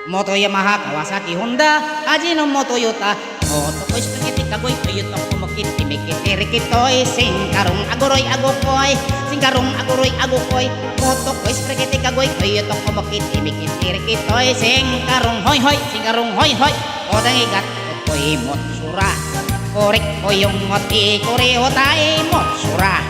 Moto Yamaha, Kawasaki, Honda, Ajinomoto, Toyota. Moto ko'y spaghetti, kagoy, Toyota, kumukit, timikit, irikitoy. Singkarong aguroy, agukoy, singkarong aguroy, agukoy. Moto ko'y spaghetti, kagoy, Toyota, kumukit, timikit, irikitoy. Singkarong hoy hoy, singkarong hoy hoy. Odang igat, ko'y motsura. Korik ko yung moti, koreho tay, motsura.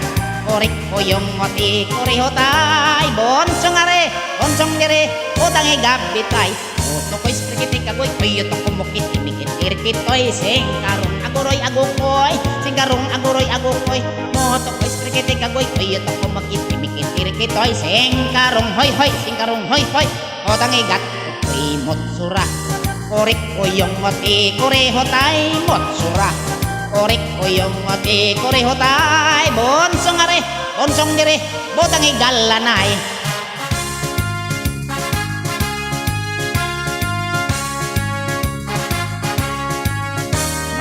Korik ko yung moti, koreho tay. Bonsong are, bonsong dire, odang igabitay. Moto ko'y spaghetti, kagoy, Toyota, kumukit, timikit, irikitoy. Singkarong aguroy, agukoy, singkarong aguroy, agukoy. Moto ko'y spaghetti, kagoy, Toyota, kumukit, timikit, irikitoy. Singkarong hoy hoy, singkarong hoy hoy. Odang igat, ko'y motsura. Korik ko yung moti, koreho tay, motsura. Korik ko yung moti, koreho tay. Bonsong are, bonsong dire, botang igalanay.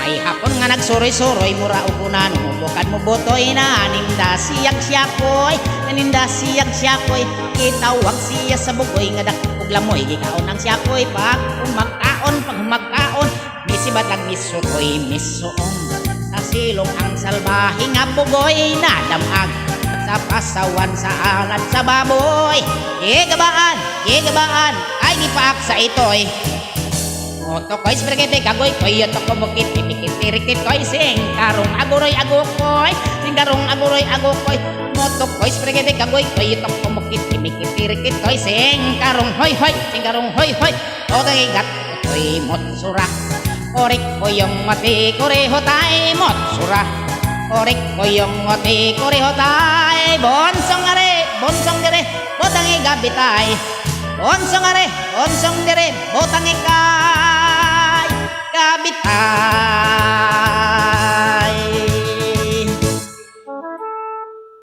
May hapon nga nagsuroy-suroy, mura upunan, bukan mo botoy na naninda siyag siyakoy, naninda siyag siyakoy. Kitawag siya sa bugoy nga dakog lamoy, gikaon ang siyakoy pag humagkaon, misibat ang misukoy, misuong sa silong ang salbahe nga bugoy na damag sa pasawan sa alad sa baboy. Gigabaan, ay gipaak sa itoy. Moto ko'y spaghetti, kagoy, Toyota, kumukit, timikit, irikitoy. Singkarong aguroy, agukoy, singkarong aguroy, agukoy. Moto ko'y spaghetti, kagoy, Toyota, kumukit, timikit, irikitoy. Singkarong hoy hoy, singkarong hoy hoy. Odang igat, ko'y motsura. Korik ko yung mati, koreho tay, motsura. Korik ko yung mati, koreho tay. Bonsong are, bonsong dire, botang igabitay. Bonsong are, bonsong dire, botang ika